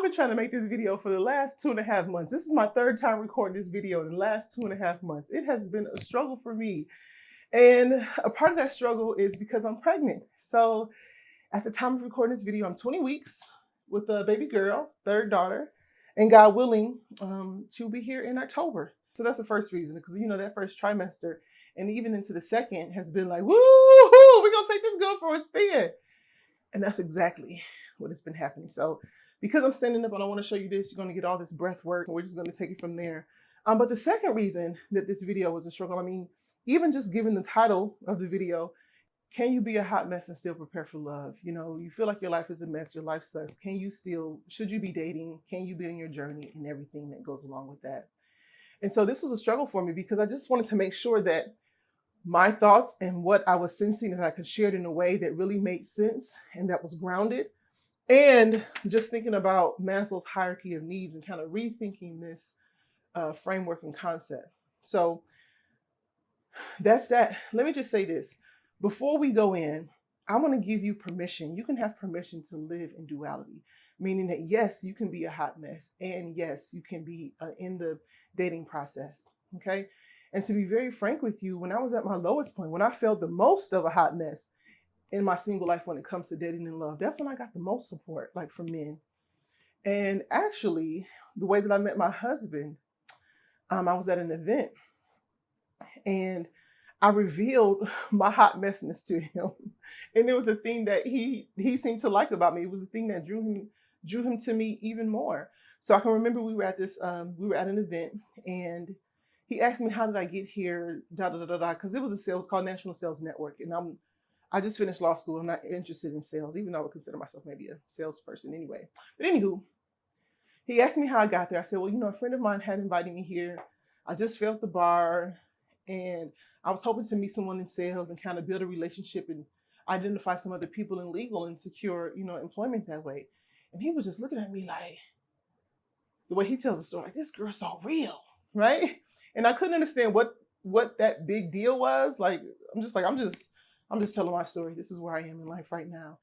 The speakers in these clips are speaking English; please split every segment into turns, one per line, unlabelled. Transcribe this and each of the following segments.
I've been trying to make this video for the last 2.5 months. This is my third time recording this video in the last 2.5 months. It has been a struggle for me. And a part of that struggle is because I'm pregnant. So at the time of recording this video, I'm 20 weeks with a baby girl, third daughter, and God willing, she'll be here in October. So that's the first reason, because that first trimester and even into the second has been like, woo, we're gonna take this girl for a spin. And that's exactly what has been happening. So because I'm standing up and I want to show you this, you're going to get all this breath work. We're just going to take it from there. But the second reason that this video was a struggle, even just given the title of the video, can you be a hot mess and still prepare for love? You feel like your life is a mess, your life sucks. Should you be dating? Can you be on your journey and everything that goes along with that? And so this was a struggle for me because I just wanted to make sure that my thoughts and what I was sensing that I could share it in a way that really made sense and that was grounded. And just thinking about Maslow's hierarchy of needs and kind of rethinking this framework and concept. So that's that. Let me just say this. Before we go in, I want to give you permission. You can have permission to live in duality, meaning that yes, you can be a hot mess. And yes, you can be in the dating process. Okay. And to be very frank with you, when I was at my lowest point, when I felt the most of a hot mess in my single life when it comes to dating and love, that's when I got the most support, like from men. And actually, the way that I met my husband, I was at an event and I revealed my hot messiness to him. And it was a thing that he seemed to like about me. It was a thing that drew him to me even more. So I can remember we were at an event and he asked me, how did I get here? Because it was called National Sales Network. And I just finished law school. I'm not interested in sales, even though I would consider myself maybe a salesperson anyway. But anywho, he asked me how I got there. I said, well, a friend of mine had invited me here. I just failed the bar and I was hoping to meet someone in sales and kind of build a relationship and identify some other people in legal and secure, employment that way. And he was just looking at me like, the way he tells the story, like, this girl's so real, right? And I couldn't understand what that big deal was. Like, I'm just telling my story. This is where I am in life right now.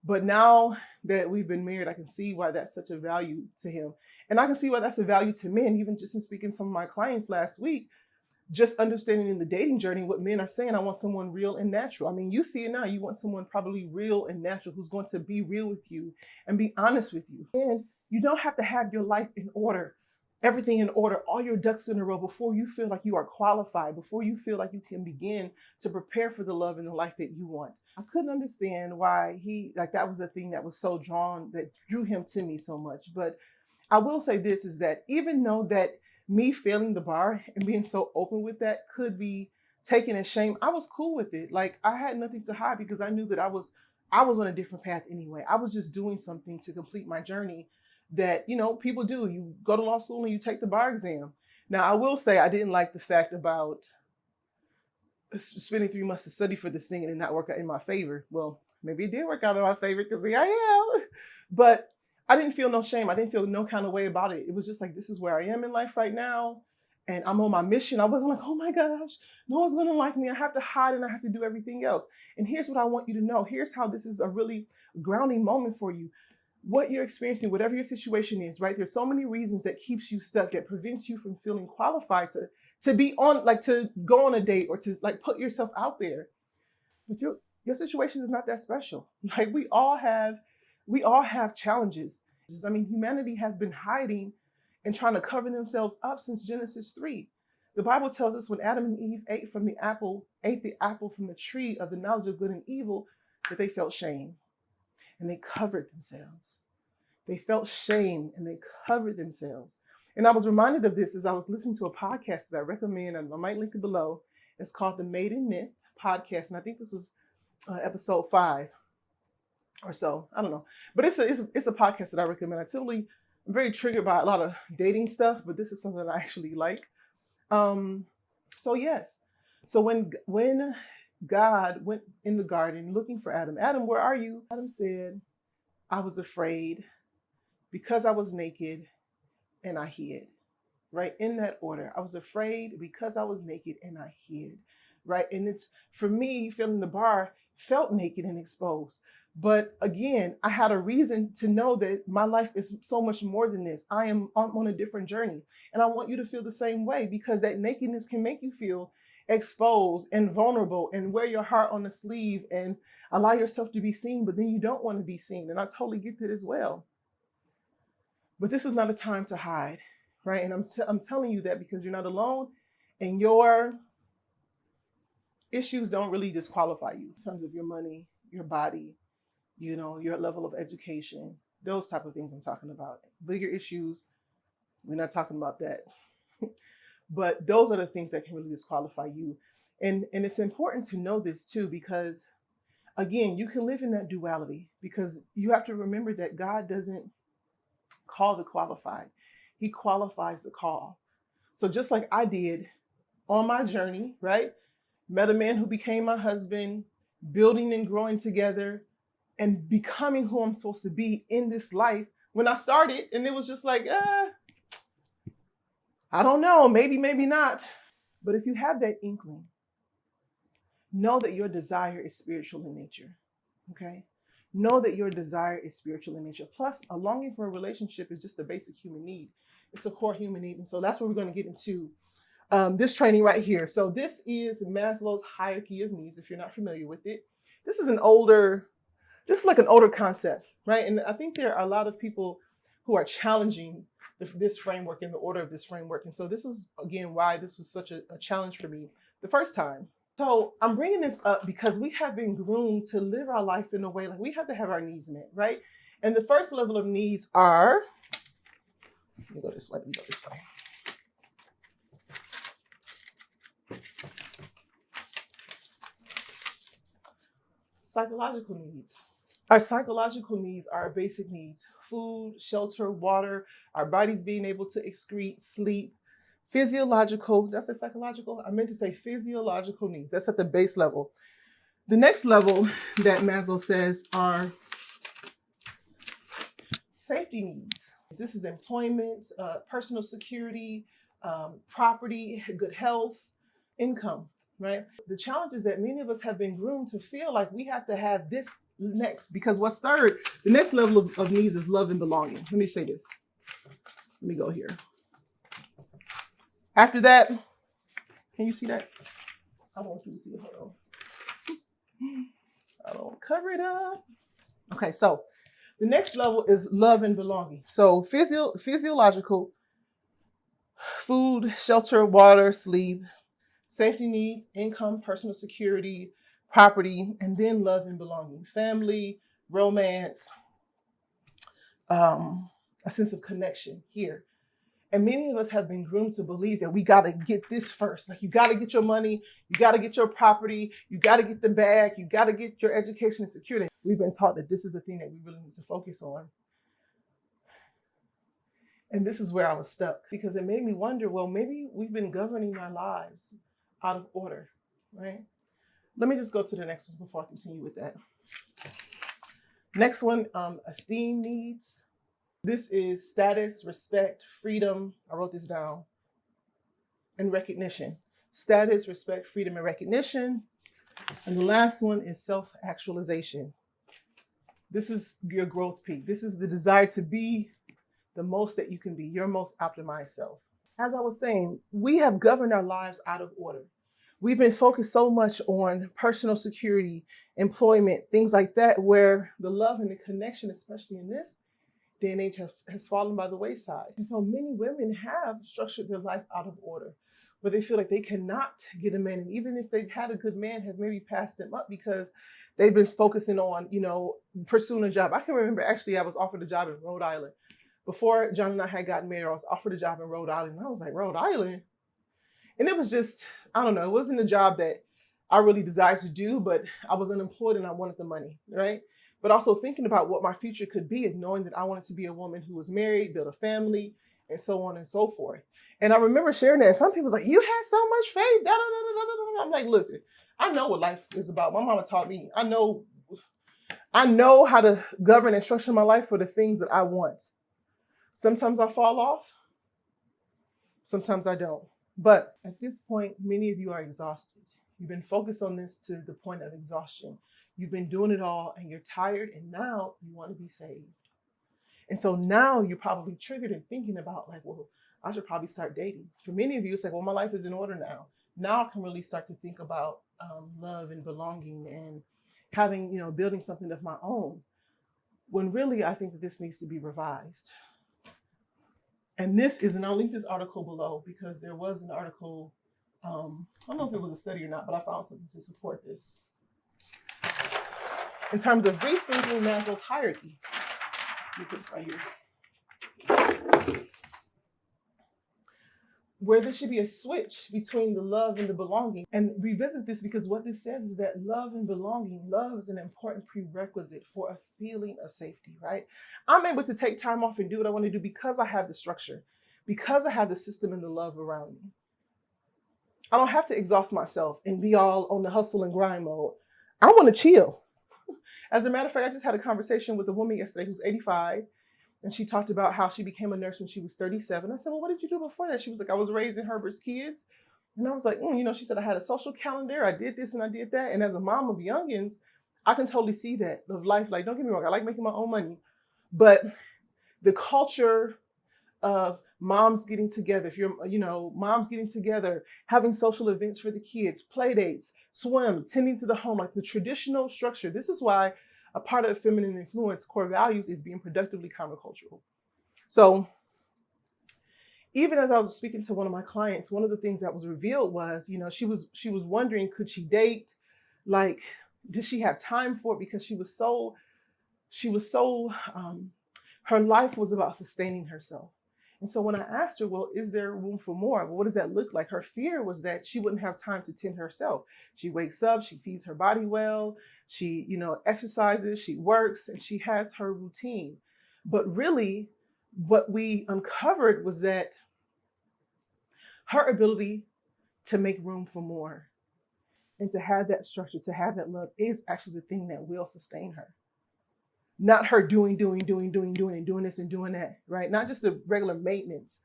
But now that we've been married, I can see why that's such a value to him. And I can see why that's a value to men, even just in speaking to some of my clients last week, just understanding in the dating journey what men are saying. I want someone real and natural. You see it now. You want someone probably real and natural who's going to be real with you and be honest with you. And you don't have to have your life in order. Everything in order, all your ducks in a row before you feel like you are qualified, before you feel like you can begin to prepare for the love and the life that you want. I couldn't understand why that was a thing that was so that drew him to me so much. But I will say this is that even though that me failing the bar and being so open with that could be taken as shame, I was cool with it. Like, I had nothing to hide because I knew that I was on a different path anyway. I was just doing something to complete my journey that, people do. You go to law school and you take the bar exam. Now, I will say I didn't like the fact about spending 3 months to study for this thing and it not work out in my favor. Well, maybe it did work out in my favor because here I am. But I didn't feel no shame. I didn't feel no kind of way about it. It was just like, this is where I am in life right now. And I'm on my mission. I wasn't like, oh my gosh, no one's going to like me. I have to hide and I have to do everything else. And here's what I want you to know. Here's how this is a really grounding moment for you. What you're experiencing, whatever your situation is, right? There's so many reasons that keeps you stuck, that prevents you from feeling qualified to be on, like, to go on a date or to like put yourself out there. But your situation is not that special. Like, we all have challenges. Humanity has been hiding and trying to cover themselves up since Genesis 3. The Bible tells us when Adam and Eve ate the apple from the tree of the knowledge of good and evil, that they felt shame. And they covered themselves. They felt shame and they covered themselves. And I was reminded of this as I was listening to a podcast that I recommend, and I might link it below. It's called the Made in Myth podcast. And I think this was episode 5 or so. I don't know. But it's a podcast that I recommend. I'm very triggered by a lot of dating stuff, but this is something that I actually like. So yes. So when God went in the garden looking for Adam. Adam, where are you? Adam said, I was afraid because I was naked and I hid. Right? In that order. I was afraid because I was naked and I hid. Right? And it's, for me, feeling the bar, felt naked and exposed. But again, I had a reason to know that my life is so much more than this. I'm on a different journey. And I want you to feel the same way, because that nakedness can make you feel exposed and vulnerable, and wear your heart on the sleeve and allow yourself to be seen, but then you don't want to be seen. And I totally get that as well. But this is not a time to hide, right? And I'm telling you that because you're not alone, and your issues don't really disqualify you in terms of your money, your body, your level of education, those type of things I'm talking about. Bigger issues, we're not talking about that. But those are the things that can really disqualify you. And it's important to know this too, because again, you can live in that duality, because you have to remember that God doesn't call the qualified. He qualifies the call. So just like I did on my journey, right? Met a man who became my husband, building and growing together and becoming who I'm supposed to be in this life when I started. And it was just like, I don't know, maybe not. But if you have that inkling, know that your desire is spiritual in nature, okay? Know that your desire is spiritual in nature. Plus, a longing for a relationship is just a basic human need. It's a core human need. And so that's what we're going to get into this training right here. So this is Maslow's hierarchy of needs, if you're not familiar with it. This is like an older concept, right? And I think there are a lot of people who are challenging this framework and the order of this framework. And so this is, again, why this was such a challenge for me the first time. So I'm bringing this up because we have been groomed to live our life in a way like we have to have our needs met, right? And the first level of needs are, let me go this way. Psychological needs. Our psychological needs are our basic needs: food, shelter, water, our bodies being able to excrete, sleep. Physiological, that's a psychological, I meant to say physiological needs. That's at the base level. The next level that Maslow says are safety needs. This is employment, personal security, property, good health, income, right? The challenge is that many of us have been groomed to feel like we have to have this next, because what's third, the next level of needs is love and belonging. Let me say this. Let me go here. After that, can you see that? I don't want you to see it. Hold on. I don't cover it up. Okay, so the next level is love and belonging. So physiological, food, shelter, water, sleep, safety needs, income, personal security, property, and then love and belonging. Family, romance, a sense of connection here. And many of us have been groomed to believe that we got to get this first. Like, you got to get your money, you got to get your property, you got to get the bag, you got to get your education and security. We've been taught that this is the thing that we really need to focus on. And this is where I was stuck, because it made me wonder, well, maybe we've been governing our lives out of order, right? Let me just go to the next one before I continue with that. Next one, esteem needs. This is status, respect, freedom. I wrote this down. And recognition. Status, respect, freedom, and recognition. And the last one is self-actualization. This is your growth peak. This is the desire to be the most that you can be, your most optimized self. As I was saying, we have governed our lives out of order. We've been focused so much on personal security, employment, things like that, where the love and the connection, especially in this day and age, has fallen by the wayside. And so many women have structured their life out of order, where they feel like they cannot get a man. And even if they've had a good man, have maybe passed them up because they've been focusing on, pursuing a job. I can remember, actually, I was offered a job in Rhode Island. Before John and I had gotten married, I was offered a job in Rhode Island. And I was like, Rhode Island? And it was just, I don't know, it wasn't a job that I really desired to do, but I was unemployed and I wanted the money, right? But also thinking about what my future could be, and knowing that I wanted to be a woman who was married, build a family, and so on and so forth. And I remember sharing that. And some people was like, you had so much faith. Da, da, da, da, da, da. I'm like, listen, I know what life is about. My mama taught me. I know how to govern and structure my life for the things that I want. Sometimes I fall off. Sometimes I don't. But at this point, many of you are exhausted. You've been focused on this to the point of exhaustion. You've been doing it all and you're tired, and now you want to be saved. And so now you're probably triggered and thinking about like, well, I should probably start dating. For many of you, it's like, well, my life is in order now. Now I can really start to think about love and belonging and having, building something of my own. When really, I think that this needs to be revised. And I'll link this article below because there was an article, I don't know if it was a study or not, but I found something to support this. In terms of rethinking Maslow's hierarchy. Let me put this right here. Where there should be a switch between the love and the belonging. And revisit this because what this says is that love and belonging, love is an important prerequisite for a feeling of safety, right? I'm able to take time off and do what I want to do because I have the structure, because I have the system and the love around me. I don't have to exhaust myself and be all on the hustle and grind mode. I want to chill. As a matter of fact, I just had a conversation with a woman yesterday who's 85. And she talked about how she became a nurse when she was 37. I said, well, what did you do before that? She was like, I was raising Herbert's kids. And I was like, she said, I had a social calendar. I did this and I did that. And as a mom of youngins, I can totally see that of life. Like, don't get me wrong, I like making my own money. But the culture of moms getting together, moms getting together, having social events for the kids, play dates, swim, tending to the home, like the traditional structure. This is why a part of feminine influence core values is being productively countercultural. So even as I was speaking to one of my clients, one of the things that was revealed was, she was wondering, could she date? Like, did she have time for it? Because her life was about sustaining herself. And so when I asked her, well, is there room for more? Well, what does that look like? Her fear was that she wouldn't have time to tend herself. She wakes up, she feeds her body well, she, exercises, she works, and she has her routine. But really, what we uncovered was that her ability to make room for more and to have that structure, to have that love is actually the thing that will sustain her. Not her doing this and doing that, right? Not just the regular maintenance,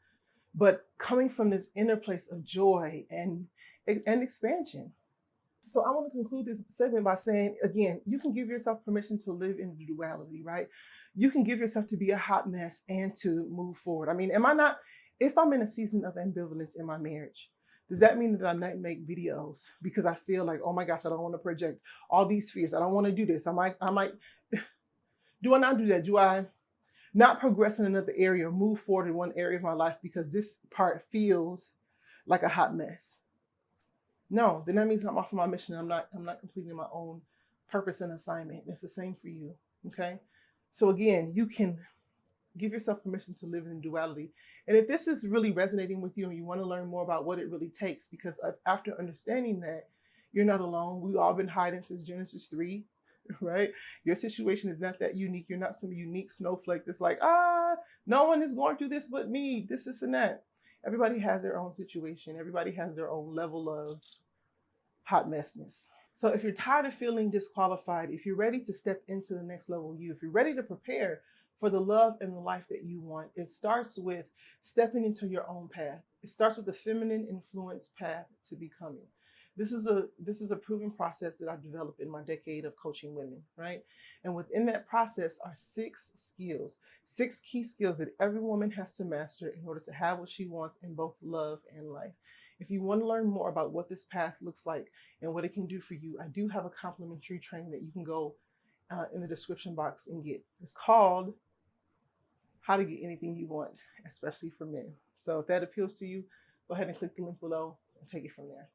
but coming from this inner place of joy and expansion. So I want to conclude this segment by saying, again, you can give yourself permission to live in duality, right? You can give yourself to be a hot mess and to move forward. I mean, if I'm in a season of ambivalence in my marriage, does that mean that I might make videos because I feel like, oh my gosh, I don't want to project all these fears. I don't want to do this. I might, do I not do that? Do I not progress in another area or move forward in one area of my life because this part feels like a hot mess? No, then that means I'm off of my mission. I'm not completing my own purpose and assignment. It's the same for you, okay? So again, you can give yourself permission to live in duality. And if this is really resonating with you and you want to learn more about what it really takes, because after understanding that, you're not alone. We've all been hiding since Genesis 3, right? Your situation is not that unique. You're not some unique snowflake that's like, no one is going through this but me, this and that. Everybody has their own situation. Everybody has their own level of hot messness. So if you're tired of feeling disqualified, if you're ready to step into the next level of you, if you're ready to prepare for the love and the life that you want, it starts with stepping into your own path. It starts with the feminine influence path to becoming. This is a proven process that I've developed in my decade of coaching women, right? And within that process are 6 skills, 6 key skills that every woman has to master in order to have what she wants in both love and life. If you want to learn more about what this path looks like and what it can do for you, I do have a complimentary training that you can go in the description box and get. It's called How to Get Anything You Want, especially for men. So if that appeals to you, go ahead and click the link below and take it from there.